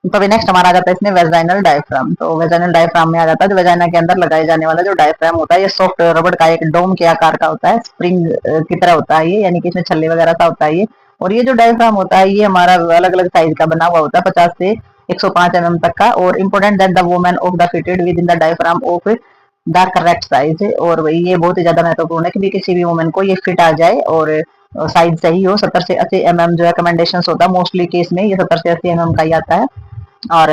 तो अभी नेक्स्ट हमारा आ जाता है इसमें वेजाइनल डायफ्राम। तो वेजाइनल डायफ्राम में आ जाता है, जो वेजाइना के अंदर लगाए जाने वाला जो डायफ्राम होता है, ये सॉफ्ट रबड़ का एक डोम के आकार का होता है, स्प्रिंग की तरह होता है ये, यानी कि इसमें छल्ले वगैरह सा होता है ये। और ये जो डायफ्राम होता है ये हमारा अलग अलग साइज का बना हुआ होता है, 50 से 105 mm तक का। और important that the women of the fitted with in the diaphragm of the correct size. और वही ये बहुत ही ज्यादा महत्वपूर्ण है कि किसी भी वुमेन को ये फिट आ जाए और साइज सही हो। 70 से 80 mm जो रिकमेंडेशन होता है मोस्टली केस में, ये 70 से 80 mm का ही आता है। और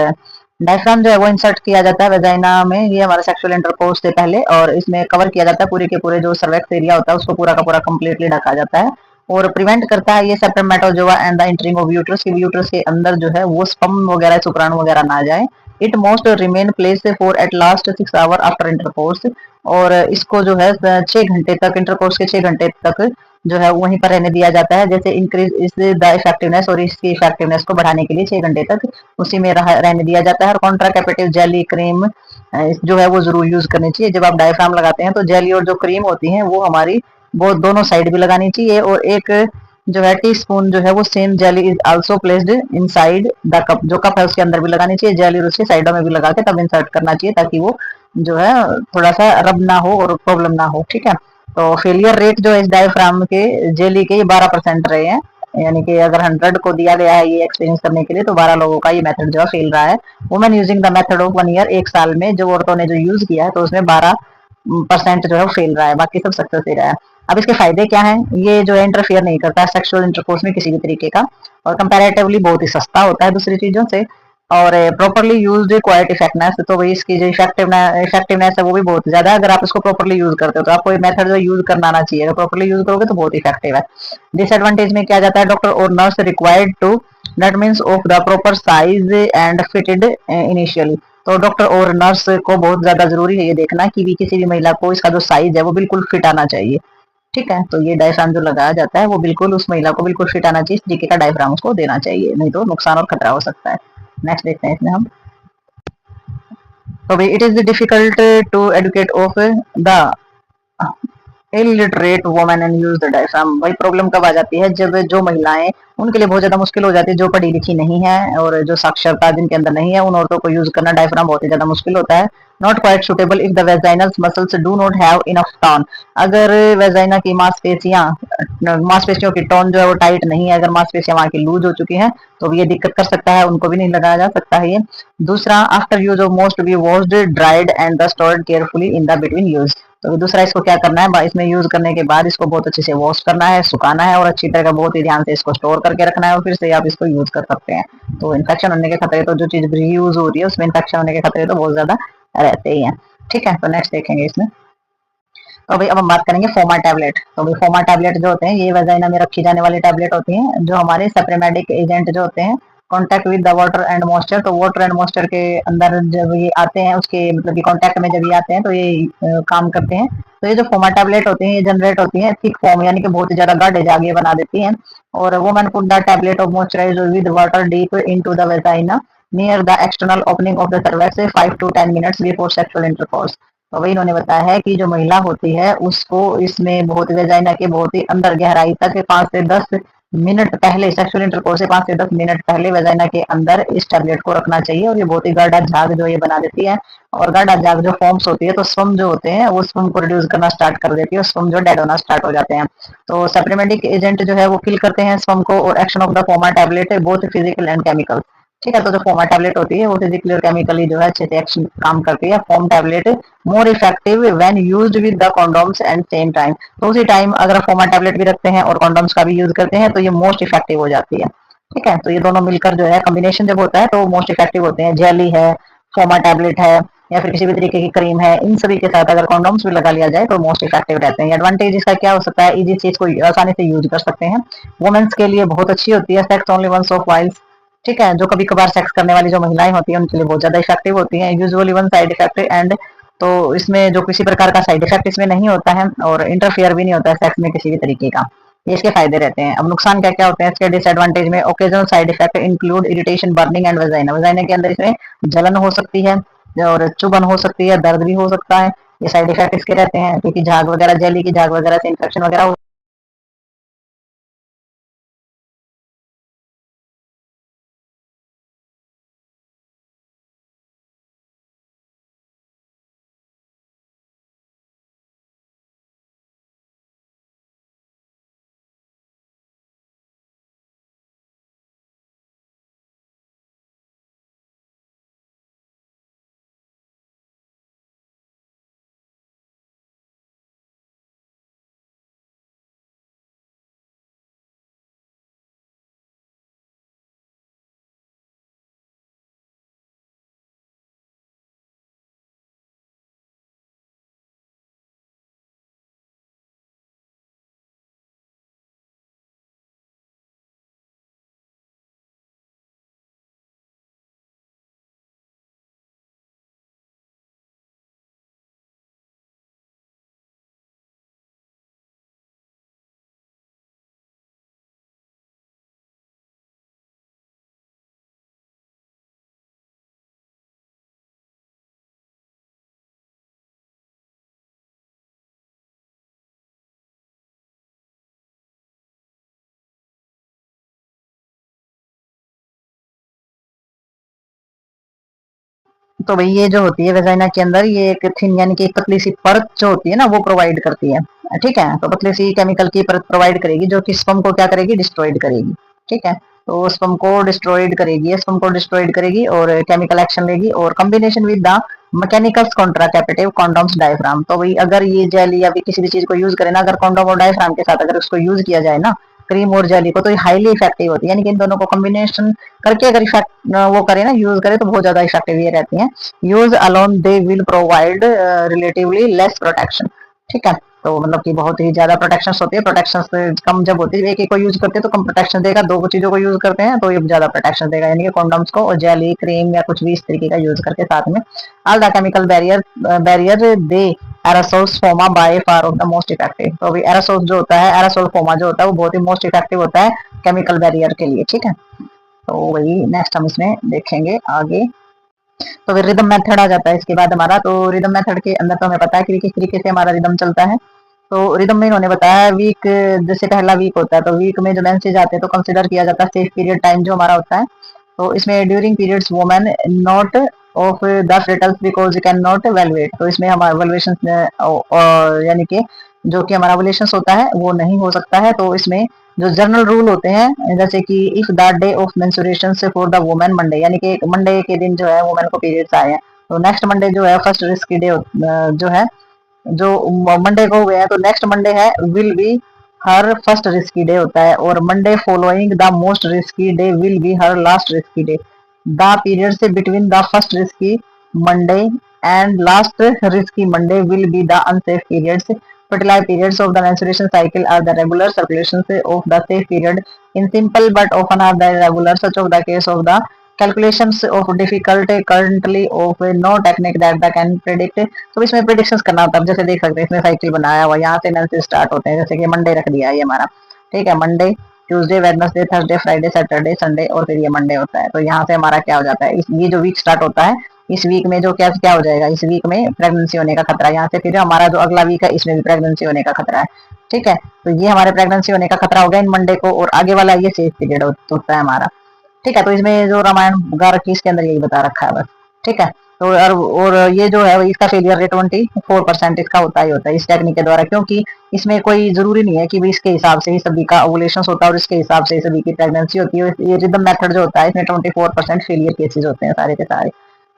डायफ्राम जो है वो इंसर्ट किया जाता है वेजाइना में, ये हमारे सेक्सुअल इंटरकोर्स से पहले, और इसमें कवर किया जाता है पूरे के पूरे जो सर्वेक्स एरिया होता है उसको पूरा का पूरा कंप्लीटली ढका जाता है। और प्रिवेंट करता है ये spermatozoa and the entering of uterus, की यूट्रस के अंदर जो है वो स्पर्म वगैरह शुक्राणु वगैरह ना जाए। It most remain place for at last 6 hour after intercourse. और इसको जो है 6 घंटे तक, इंटरकोर्स के 6 घंटे तक जो है वहीं पर रहने दिया जाता है, जैसे इंक्रीज इस द इफेक्टिवनेस, और इसकी इफेक्टिवनेस को बढ़ाने के लिए 6 घंटे तक उसी में रहने दिया जाता है। और कॉन्ट्रासेप्टिव जेली क्रीम जो है वो जरूर यूज करनी चाहिए। जब आप डायफ्राम लगाते हैं तो जेली और जो क्रीम होती है वो हमारी वो दोनों साइड भी लगानी चाहिए। और एक जो है टी स्पून जो है वो same jelly is also placed inside the cup, जो कप है उसके अंदर भी लगानी चाहिए जेली, और उसके साइडों में भी लगा के तब इंसर्ट करना चाहिए, ताकि वो जो है थोड़ा सा रब ना हो और प्रॉब्लम ना हो। ठीक है, तो फेलियर रेट जो है इस डायफ्राम के जेली के ये 12% रहे हैं, यानी कि अगर 100 को दिया गया है ये एक्सपीरियंस करने के लिए तो 12 लोगों का ये मेथड जो है फेल रहा है। Women using the method of 1 year, एक साल में जो औरतों ने जो यूज किया है तो उसमें 12% जो है फेल रहा है, बाकी सब सक्सेस ही रहा है। अब इसके फायदे क्या हैं? ये जो है इंटरफियर नहीं करता है सेक्सुअल इंटरकोर्स में किसी भी तरीके का, और कंपैरेटिवली बहुत ही सस्ता होता है दूसरी चीजों से, और प्रॉपरली यूज्ड क्वाइट इफेक्टनेस, तो भाई इसकी जो इफेक्टिवनेस है वो भी बहुत ज्यादा है। अगर आप इसको प्रॉपरली यूज करते हो तो आपको ये मेथड जो यूज करना आना चाहिए, अगर प्रॉपरली यूज करोगे तो बहुत इफेक्टिव है। डिसएडवांटेज में क्या जाता है? डॉक्टर और nurse required to, that means of the proper size and fitted initially. तो डॉक्टर और नर्स को बहुत ज्यादा जरूरी है ये देखना कि भी किसी भी महिला को इसका जो साइज है वो बिल्कुल फिट आना चाहिए। ठीक है, तो ये डायफ्राम जो लगाया जाता है वो बिल्कुल उस महिला को बिल्कुल फिट आना चाहिए, इस तरीके का डायफ्राम उसको देना चाहिए, नहीं तो नुकसान और खतरा हो सकता है। नेक्स्ट देखते हैं इसमें हम। तो भाई it is difficult to educate of the illiterate women and use the diaphragm. भाई प्रॉब्लम कब आ जाती है? जब जो महिलाएं, उनके लिए बहुत ज्यादा मुश्किल हो जाती है, जो पढ़ी लिखी नहीं है और जो साक्षरता जिनके अंदर नहीं है, उन औरतों को यूज करना डायफ्राम बहुत ही ज्यादा मुश्किल होता है। Not quite suitable if the vaginal muscles do not have enough tone. अगर वेजाइना की मांसपेशियों की टोन जो है वो टाइट नहीं है, अगर मांसपेशियां वहां की लूज हो चुकी हैं तो ये दिक्कत कर सकता है, उनको भी नहीं लगाया जा सकता है ये। दूसरा, after use of most B washed dried and the stored carefully in the between use. तो दूसरा, इसको क्या करना है? इसमें यूज करने के बाद इसको बहुत अच्छे से वॉश करना है, सुखाना है, और अच्छी तरह का बहुत ही ध्यान से इसको स्टोर करके रखना है, और फिर से आप इसको यूज कर सकते हैं। तो इन्फेक्शन होने के खतरे, तो जो चीज यूज हो रही है उसमें इन्फेक्शन होने के खतरे तो बहुत ज्यादा रहते ही हैं। ठीक है, तो नेक्स्ट देखेंगे इसमें। तो भाई अब हम बात करेंगे फोमा टैबलेट। तो भाई फोमा टैबलेट जो होते हैं ये वेजाइना में रखी जाने वाली टैबलेट होती हैं, जो हमारे सप्रेमेटिक एजेंट जो होते हैं, contact with the water and moisture. तो वाटर एंड मॉइस्चर के अंदर जब ये आते हैं, उसके मतलब कि कॉन्टैक्ट में जब ये आते हैं तो ये काम करते हैं। तो ये जो फोमा टैबलेट होती हैं ये जनरेट होती हैं थिक फॉर्म, यानी कि बहुत ही ज्यादा गाढ़े जागे बना देती हैं। और women put the tablet of moisturiser with water deep into the vagina near the external opening of the cervix 5 to 10 minutes before sexual intercourse. तो वही इन्होंने बताया है कि जो महिला होती है उसको इसमें बहुत वेजाइना के बहुत ही अंदर गहराई तक 5 से 10 मिनट पहले, सेक्सुअल इंटरकोर्स से 5 से 10 मिनट पहले वेजाइना के अंदर इस टैबलेट को रखना चाहिए। और ये बहुत ही गाढ़ा झाग जो ये बना देती है, और गाढ़ा झाग जो फॉर्म्स होती है तो स्वम जो होते हैं वो स्वम को रिड्यूस करना स्टार्ट कर देती है, और स्वम जो डेड होना स्टार्ट हो जाते हैं। तो सप्लीमेंटिक एजेंट जो है वो किल करते हैं स्वम को, और एक्शन ऑफ द फोमा टैबलेट है बोथ फिजिकल एंड केमिकल। ठीक है, तो जो फोमा टैबलेट होती है वो फिजिकली और केमिकली जो है अच्छे से एक्शन काम करती है। Form tablet more effective when used with the condoms and same time. तो उसी टाइम अगर फोमा टैबलेट भी रखते हैं और कॉन्डोम्स का भी यूज करते हैं तो ये मोस्ट इफेक्टिव हो जाती है। ठीक है, तो ये दोनों मिलकर जो है कॉम्बिनेशन जब होता है तो मोस्ट इफेक्टिव होते हैं। जेली है, फोमा टैबलेट है, या फिर किसी भी तरीके की क्रीम है, इन सभी के साथ अगर कॉन्डोम्स भी लगा लिया जाए तो मोस्ट इफेक्टिव रहते हैं। एडवांटेज इसका क्या हो सकता है? इजी चीज को आसानी से यूज कर सकते हैं, वुमेन्स के लिए बहुत अच्छी होती है, सेक्स ओनली वंस ऑफ वाइल्स। ठीक है, जो कभी कभार सेक्स करने वाली जो महिलाएं होती हैं उनके लिए बहुत ज्यादा इफेक्टिव होती हैं, usually one side effect and. तो इसमें जो किसी प्रकार का साइड इफेक्ट इसमें नहीं होता है, और इंटरफेयर भी नहीं होता है सेक्स में किसी भी तरीके का। ये इसके फायदे रहते हैं। अब नुकसान क्या क्या होते हैं इसके? डिसएडवांटेज में occasional side effect include irritation, burning and vagina. Vagina के अंदर इसमें जलन हो सकती है, और चुभन हो सकती है, दर्द भी हो सकता है। ये साइड इफेक्ट इसके रहते हैं, क्योंकि झाग वगैरह, जेली की झाग वगैरह से इन्फेक्शन वगैरह तो भाई ये जो होती है वेजाइना के अंदर, ये एक थिन यानी कि एक पतली सी परत जो होती है ना, वो प्रोवाइड करती है। ठीक है, तो पतली सी केमिकल की परत प्रोवाइड करेगी जो कि स्पर्म को क्या करेगी, डिस्ट्रॉयड करेगी। ठीक है, तो स्पर्म को डिस्ट्रॉयड करेगी, स्पर्म को डिस्ट्रॉयड करेगी और केमिकल एक्शन लेगी, और combination with the mechanical contraceptive condoms diaphragm. तो भाई अगर ये जेल या भी किसी भी चीज को यूज करें ना, अगर कॉन्डोम और डायफ्राम के साथ अगर उसको यूज किया जाए ना, क्रीम और जेली को, तो ये हाईली इफेक्टिव होती है। यानी कि इन दोनों को कॉम्बिनेशन करके अगर इफेक्ट वो करे ना, यूज करे, तो बहुत ज्यादा इफेक्टिव ये रहती है। Use alone they will provide relatively less protection. ठीक है, तो मतलब कि बहुत ही ज्यादा प्रोटेक्शन होती है, प्रोटेक्शन कम जब होती है, एक एक को यूज करते हैं तो कम प्रोटेक्शन देगा, दो चीजों को यूज करते हैं तो ये ज्यादा प्रोटेक्शन देगा, यानी कि कॉन्डम्स को और जेली क्रीम या कुछ भी इस तरीके का यूज करके साथ में। All the chemical barrier they aerosols foam by far of the most effective. तो अभी एरासोल जो होता है, एरासोल फोमा जो होता है, वो बहुत ही मोस्ट इफेक्टिव होता है केमिकल बैरियर के लिए। ठीक है, तो वही नेक्स्ट हम इसमें देखेंगे आगे। तो फिर रिदम मेथड आ जाता है इसके बाद हमारा। तो रिदम मेथड के अंदर तो हमें पता है कि किस तरीके से हमारा रिदम चलता है। तो रिदम में इन्होंने बताया है वीक, जैसे पहला वीक होता है तो वीक में जो मेंसेज आते हैं तो कंसिडर किया जाता है सेफ पीरियड टाइम जो हमारा होता है। तो इसमें during periods women not of the fetals because can not velvet. तो इसमें हमारा वल्वेशन यानी कि जो कि हमारा वुलेशंस होता है वो नहीं हो सकता है। तो इसमें जो जनरल रूल होते हैं, जैसे कि if the day of menstruation से फॉर द वुमेन मंडे, यानी कि मंडे के दिन जो है वुमेन को पीरियड्स आए हैं, तो नेक्स्ट मंडे जो है फर्स्ट रिस्की डे जो है, जो मंडे को हुए हैं तो नेक्स्ट मंडे है will be her first risky day होता है, और Monday following the most risky day will be her last risky day. The period से between the first risky Monday and last risky Monday will be the unsafe periods. Fertile periods of the menstruation cycle are the regular circulations of the safe period in simple but often are the irregular. Such of the case of the calculations of difficult currently of no technique that the can predict. तो इसमें predictions करना होता है। जैसे देख सकते हैं इसमें साइकिल बनाया हुआ, यहाँ से मेंसेस स्टार्ट होते हैं, जैसे कि मंडे रख दिया है ये हमारा। ठीक है, Monday Tuesday Wednesday Thursday Friday Saturday Sunday और फिर ये मंडे होता है। तो यहाँ से हमारा क्या हो जाता है, ये जो वीक स्टार्ट होता है, इस वीक में जो क्या क्या हो जाएगा, इस वीक में प्रेगनेंसी होने का खतरा है। यहाँ से फिर हमारा जो अगला वीक है इसमें भी प्रेगनेंसी होने का खतरा है। ठीक है, तो ये हमारे प्रेगनेंसी होने का खतरा हो गया इन मंडे को, और आगे वाला ये सेफ पीरियड होता है हमारा। ठीक है, तो इसमें जो रामायण गा रखी है इसके अंदर यही बता रखा है बस। ठीक है, तो और ये जो है इसका फेलियर रेट 24% इसका होता ही होता है इस टेक्निक के द्वारा, क्योंकि इसमें कोई जरूरी नहीं है कि भी इसके हिसाब से ही सभी का ओवुलेशन होता है और इसके हिसाब से ही सभी की प्रेगनेंसी होती है। ये रिदम मेथड जो होता है इसमें 24% फेलियर केसेस होते हैं सारे के सारे।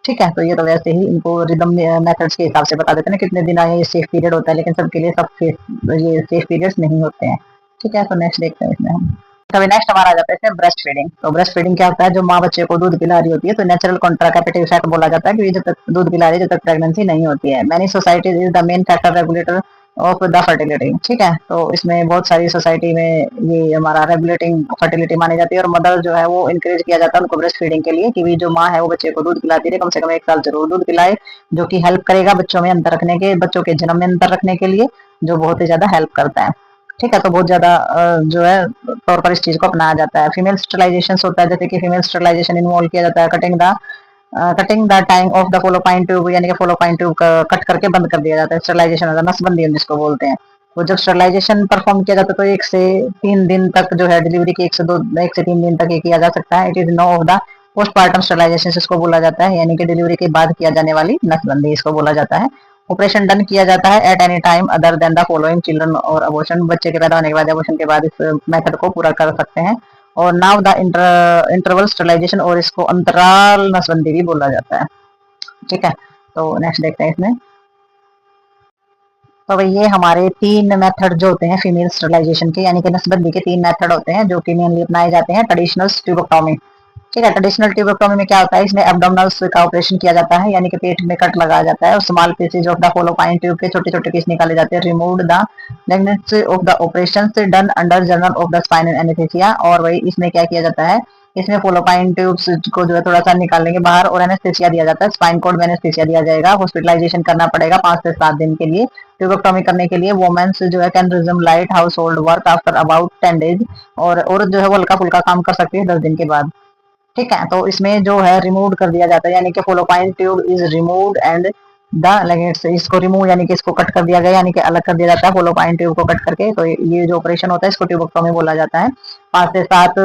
ठीक है, तो ये तो वैसे ही इनको रिदम मेथड्स के हिसाब से बता देते हैं ना कितने दिन आए, ये सेफ पीरियड होता है, लेकिन सबके लिए ये सेफ पीरियड्स नहीं होते हैं। ठीक है, तो नेक्स्ट देखते हैं इसमें हम। तभी नेक्स्ट हमारा आ जाता है इसमें ब्रेस्ट फीडिंग। तो ब्रेस्ट फीडिंग क्या होता है, जो माँ बच्चे को दूध पिला रही होती है, तो नेचुरल कॉन्ट्रासेप्टिव इफेक्ट बोला जाता है कि जब तक दूध पिला रही है जब तक प्रेगनेंसी नहीं होती है। Many societies is the main factor regulator of the fertility. ठीक है, तो इसमें बहुत सारी सोसाइटी में ये हमारा रेगुलेटिंग फर्टिलिटी मानी जाती है, और मदर जो है वो इंकरेज किया जाता है उनको ब्रेस्ट फीडिंग के लिए, कि भी जो माँ है वो बच्चे को दूध पिलाती है, कम से कम 1 साल जरूर दूध पिलाए, जो कि हेल्प करेगा बच्चों में अंतर रखने के, बच्चों के जन्म में अंतर रखने के लिए, जो बहुत ही ज्यादा हेल्प करता है। ठीक है, तो बहुत ज्यादा जो है तौर पर इस चीज को अपनाया जाता है। फीमेल स्टरलाइजेशन होता है, जैसे कि फीमेल स्टरलाइजेशन इन्वॉल्व किया जाता है cutting the time of the fallopian tube, यानी कि फोलोपाइन ट्यूब कट करके बंद कर दिया जाता है। स्टरलाइजेशन होता है, नसबंदी जिसको बोलते हैं। तो जब स्टरलाइजेशन परफॉर्म किया जाता है तो 1 से 3 दिन तक जो है डिलीवरी के 1 से 3 दिन तक ये किया जा सकता है। It is no of the postmortem sterilisation इसको बोला जाता है, यानी कि डिलीवरी के बाद किया जाने वाली नसबंदी इसको बोला जाता है। ऑपरेशन डन किया जाता है at any time other than the following children और अबॉर्शन, बच्चे के पैदा होने के बाद अबॉर्शन के बाद इस मेथड को पूरा कर सकते हैं। और नाउ द इंटरवल स्टरलाइजेशन, और इसको अंतराल नसबंदी भी बोला जाता है। ठीक है, तो नेक्स्ट देखते हैं इसमें। तो भाई ये हमारे 3 मेथड जो होते हैं फीमेल स्टरलाइजेशन के, यानी कि नसबंदी के 3 मेथड होते हैं जो कि मेनली अपनाए जाते हैं। ट्रेडिशनल ट्यूबोक्टोमी। ठीक है, ट्रेडिशनल ट्यूबोक्टोमी में क्या होता है, इसमें एब्डोमिनल्स का ऑपरेशन किया जाता है, यानी कि पेट में कट लगाया जाता है, और small pieces of the fallopian tube के छोटे छोटे पीस निकाले जाते हैं। Remove the magnets of the operation done under general of the spine anaesthesia. और वही इसमें क्या किया जाता है, इसमें फोलोपाइन ट्यूब्स को जो है थोड़ा सा निकालेंगे बाहर, और एनेस्थीसिया दिया जाता है, स्पाइन कोड में एनेस्थीसिया दिया जाएगा। हॉस्पिटलाइजेशन करना पड़ेगा 5 से 7 दिन के लिए। ट्यूबोक्टोमी करने के लिए वुमेन्स जो है can resume light house hold work after about 10 days, और औरत जो है वो हल्का फुल्का काम कर सकती है 10 दिन के बाद। ठीक है, तो इसमें जो है रिमूव कर दिया जाता है, यानी कि fallopian tube is removed and the ligates, इसको रिमूव यानी कि इसको कट कर दिया गया, यानी कि अलग कर दिया जाता है फोलोपाइन ट्यूब को कट करके। तो ये जो ऑपरेशन होता है इसको ट्यूबोक्टोमी बोला जाता है। 5 से 7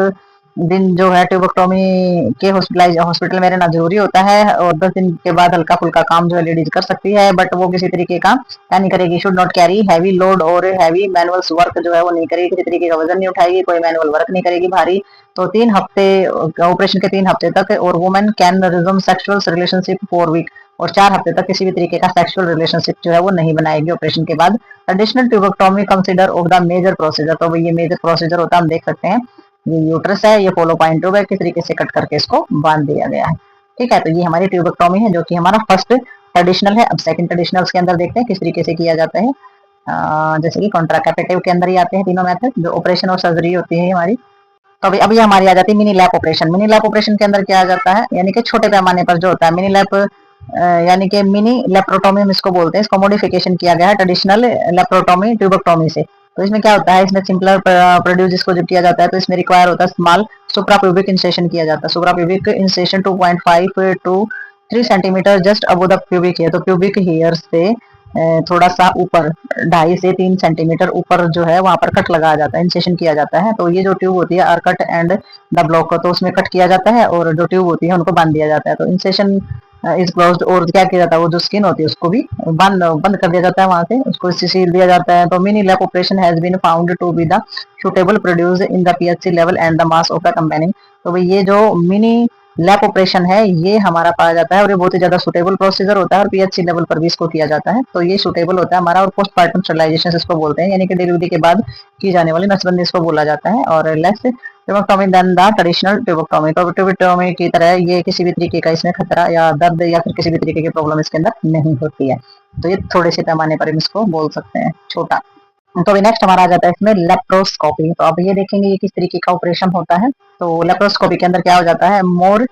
दिन जो है ट्यूबोक्टोमी के हॉस्पिटल में रहना जरूरी होता है, और 10 दिन के बाद हल्का फुल्का काम जो है लेडीज कर सकती है, बट वो किसी तरीके का क्या नहीं करेगी, should not carry heavy load और हैवी मैनुअल वर्क जो है वो नहीं करेगी, किसी तरीके का वजन नहीं उठाएगी, कोई मैनुअल वर्क नहीं करेगी भारी। तो 3 हफ्ते ऑपरेशन के 3 हफ्ते तक, और women can resume sexual relationship 4 week, और 4 हफ्ते तक किसी भी तरीके का सेक्सुअल रिलेशनशिप जो है वो नहीं बनाएगी ऑपरेशन के बाद। Traditional tubectomy consider of the major procedure, तो ये मेजर प्रोसीजर होता है, हम देख सकते हैं ये यूट्रस है, ये फोलो पॉइंट ट्यूब है, किस तरीके से कट करके इसको बांध दिया गया है। ठीक है, तो ये हमारी ट्यूबोक्टोमी है जो कि हमारा फर्स्ट ट्रेडिशनल है। अब सेकंड ट्रेडिशनल के अंदर देखते हैं किस तरीके से किया जाता है। जैसे कि कॉन्ट्रासेप्टिव के अंदर ही आते हैं तीनों मेथड, जो ऑपरेशन और सर्जरी होती है हमारी। तो अभी हमारी आ जाती है mini lap operation. Mini lap operation के अंदर क्या आ जाता है, यानी कि छोटे पैमाने पर जो होता है मिनी लैप, यानी कि मिनी लेप्रोटोमी हम इसको बोलते हैं। इसको मॉडिफिकेशन किया गया है ट्रेडिशनल लेप्रोटोमी ट्यूबोक्टोमी से। तो इसमें क्या होता है, इसमें सिंपलर प्रोड्यूस इसको जब किया जाता है तो इसमें रिक्वायर होता है स्मॉल सुप्राप्यूबिक इंसेशन किया जाता है। Suprapubic incision 2.5 to 3 centimetre just above the pubic hair. तो प्यूबिक हेयर से थोड़ा सा ऊपर 2.5 से 3 सेंटीमीटर ऊपर जो है वहां पर कट लगाया जाता है, इंसेशन किया जाता है। तो ये जो ट्यूब होती है are cut and the block, तो उसमें कट किया जाता है और जो ट्यूब होती है उनको बांध दिया जाता है। तो इंसेशन इज क्लोज्ड, और क्या किया जाता है, वो जो स्किन होती है उसको भी बंद बंद कर दिया जाता है, वहां से उसको सील दिया जाता है। तो mini lap operation has been found to be the suitable produce in the PHC level and the mass of the combining. तो भाई ये जो मिनी लैप ऑपरेशन है ये हमारा पाया जाता है, और ये बहुत ही ज्यादा सुटेबल प्रोसीजर होता है, और पीएचसी लेवल पर भी इसको किया जाता है। तो ये सुटेबल होता है हमारा, और पोस्टपार्टम स्टरलाइजेशन इसको बोलते हैं, यानी कि डिलीवरी के बाद की जाने वाली नसबंदी इसको बोला जाता है। और लेस ट्यूबोक्टोमी देन द ट्रेडिशनल ट्यूबोक्टोमी। तो ट्यूबोक्टोमी की तरह ये किसी भी तरीके का इसमें खतरा या दर्द या फिर किसी भी तरीके की प्रॉब्लम इसके अंदर नहीं होती है। तो ये थोड़े से पैमाने पर हम इसको बोल सकते हैं छोटा। तो अभी नेक्स्ट हमारा आ जाता है इसमें लेप्रोस्कोपी। तो अब ये देखेंगे ये किस तरीके का ऑपरेशन होता है। तो लेप्रोस्कोपी के अंदर क्या हो जाता है, मोर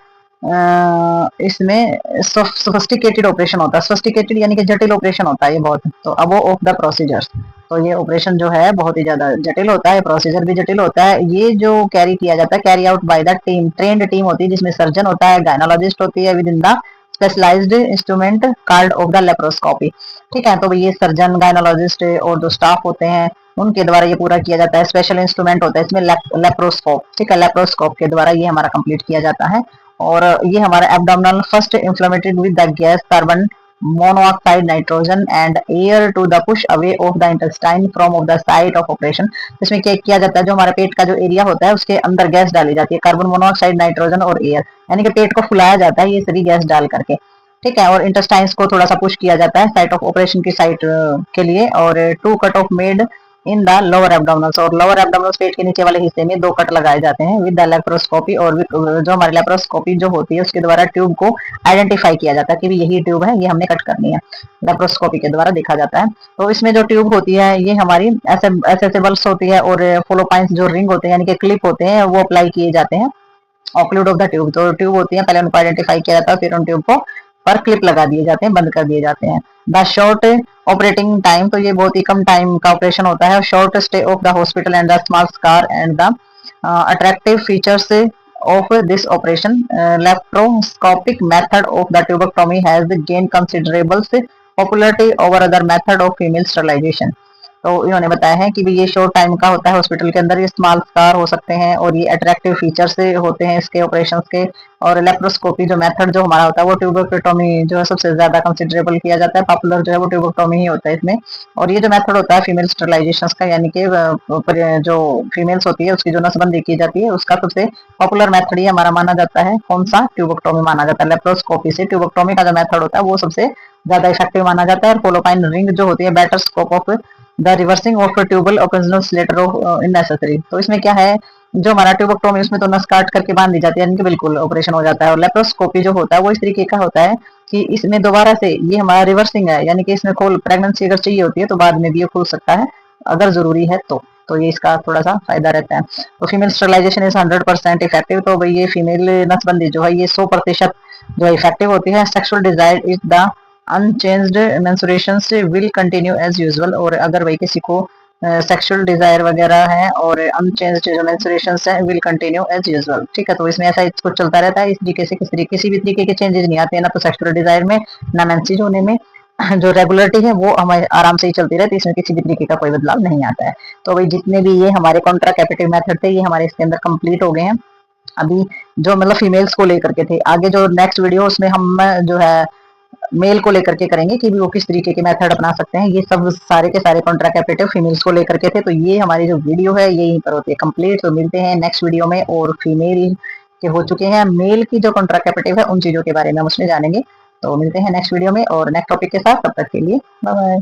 इसमें सोफिस्टिकेटेड ऑपरेशन होता है। सोफिस्टिकेटेड यानी कि जटिल ऑपरेशन होता है ये बहुत। तो अब ऑफ द प्रोसीजर्स, तो ये ऑपरेशन जो है बहुत ही ज्यादा जटिल होता है, प्रोसीजर भी जटिल होता है। ये जो कैरी किया जाता है, carry out by the team, trained team होती है जिसमें सर्जन होता है, गायनोलॉजिस्ट होती है with in the specialised instrument card of the laparoscopy. ठीक है, तो ये सर्जन, गायनोलॉजिस्ट और जो स्टाफ होते हैं उनके द्वारा ये पूरा किया जाता है। स्पेशल इंस्ट्रूमेंट होता है इसमें लेप्रोस्कोप। ठीक है, लेप्रोस्कोप के द्वारा ये हमारा कंप्लीट किया जाता है। और ये हमारा abdominal first inflated with the gas carbon monoxide nitrogen and air to the push away of the intestine from of the site of operation. इसमें क्या किया जाता है, जो हमारा पेट का जो एरिया होता है उसके अंदर गैस डाली जाती है, कार्बन मोनोऑक्साइड नाइट्रोजन और एयर, यानी कि पेट को फुलाया जाता है ये सभी गैस डाल करके। ठीक है, और इंटेस्टाइन्स को थोड़ा सा पुश किया जाता है साइट ऑफ ऑपरेशन की साइट के लिए। और 2 cut off made in the lower abdominals, और लोअर एब्डोमिनल्स पेट के नीचे वाले हिस्से में 2 कट लगाए जाते हैं विद द लेप्रोस्कोपी। और जो हमारी लेप्रोस्कोपी जो होती है उसके द्वारा ट्यूब को आइडेंटिफाई किया जाता है कि यही ट्यूब है, ये हमने कट करनी है, लेप्रोस्कोपी के द्वारा देखा जाता है। तो इसमें जो ट्यूब होती है ये हमारी एसेसेबल्स होती है, और फोलोपाइंस जो रिंग होते हैं यानी कि क्लिप होते हैं वो अप्लाई किए जाते हैं ऑक्लूड ऑफ द ट्यूब। तो ट्यूब होती है, पहले उनको आइडेंटिफाई किया जाता है, फिर उन ट्यूब को पर क्लिप लगा दिए जाते हैं, बंद कर दिए जाते हैं। द शॉर्ट ऑपरेटिंग टाइम, तो ये बहुत ही कम टाइम का ऑपरेशन होता है। Short stay of the hospital and the small scar and the attractive features of this operation, laparoscopic method of the tubectomy has gained considerable popularity over other method of female sterilization। तो इन्होंने बताया है कि भी ये short time का होता है हॉस्पिटल के अंदर, ये स्मॉल स्कार हो सकते हैं और ये अट्रैक्टिव फीचर्स होते हैं इसके ऑपरेशंस के। और लेप्रोस्कोपी जो मेथड जो हमारा होता है वो ट्यूबोक्टोमी जो है सबसे ज्यादा कंसिडरेबल किया जाता है, पॉपुलर जो है वो ट्यूबोक्टोमी ही होता है इसमें। और ये जो मेथड होता है फीमेल स्टरलाइजेशन का, यानी कि जो फीमेल्स होती है उसकी जो नसबंदी की जाती है उसका सबसे पॉपुलर मेथड ये हमारा माना जाता है। कौन सा? ट्यूबोक्टोमी माना जाता है। लेप्रोस्कोपी से ट्यूबोक्टोमी का जो मेथड होता है वो सबसे ज्यादा इफेक्टिव माना जाता है। और फोलोपाइन रिंग जो होती है better scope of the reversing of tubal occasional later of unnecessary. तो इसमें क्या है, जो हमारा ट्यूबोक्टोमी उसमें तो नस काट करके बांध दी जाती है, यानी कि बिल्कुल ऑपरेशन हो जाता है। और लेप्रोस्कोपी जो होता है वो इस तरीके का होता है कि इसमें दोबारा से ये हमारा रिवर्सिंग है, यानी कि इसमें खोल प्रेगनेंसी अगर चाहिए होती है तो बाद में भी ये खुल सकता है अगर जरूरी है तो ये इसका थोड़ा सा फायदा रहता है। तो फीमेल स्टरलाइजेशन इज 100% इफेक्टिव। तो भाई ये फीमेल नसबंदी जो है ये 100% जो है इफेक्टिव होती है। Sexual desire is the unchanged menstruation will continue as usual. और अगर भाई किसी को सेक्सुअल डिजायर वगैरह है और अनचेंज्ड जो मेंस्ट्रुएशन है विल कंटिन्यू एज यूजुअल। ठीक है, तो इसमें ऐसा कुछ चलता रहता है। इस तरीके से किसी भी तरीके के चेंजेस नहीं आते हैं, ना तो सेक्सुअल डिजायर में ना मेंसेज होने में। जो रेगुलरिटी है वो हमारे आराम से ही चलती रहती है, इसमें किसी भी तरीके का कोई बदलाव नहीं आता है। तो भाई जितने भी ये हमारे कॉन्ट्रा कैपिटिव मेथड थे ये हमारे इसके अंदर कंप्लीट हो गए हैं। अभी जो मतलब फीमेल्स को लेकर के थे। आगे जो नेक्स्ट वीडियो उसमें हम जो है मेल को लेकर के करेंगे कि भी वो किस तरीके के मेथड अपना सकते हैं। ये सब सारे के सारे कॉन्ट्रा कैपिटेटिव फीमेल्स को लेकर के थे। तो ये हमारी जो वीडियो है ये यहीं पर होती है कंप्लीट। तो मिलते हैं नेक्स्ट वीडियो में। और फीमेल के हो चुके हैं, मेल की जो कॉन्ट्रा कैपिटेटिव है उन चीजों के बारे में हम उसमें जानेंगे। तो मिलते हैं नेक्स्ट वीडियो में और नेक्स्ट टॉपिक के साथ। तब तक के लिए बाय बाय।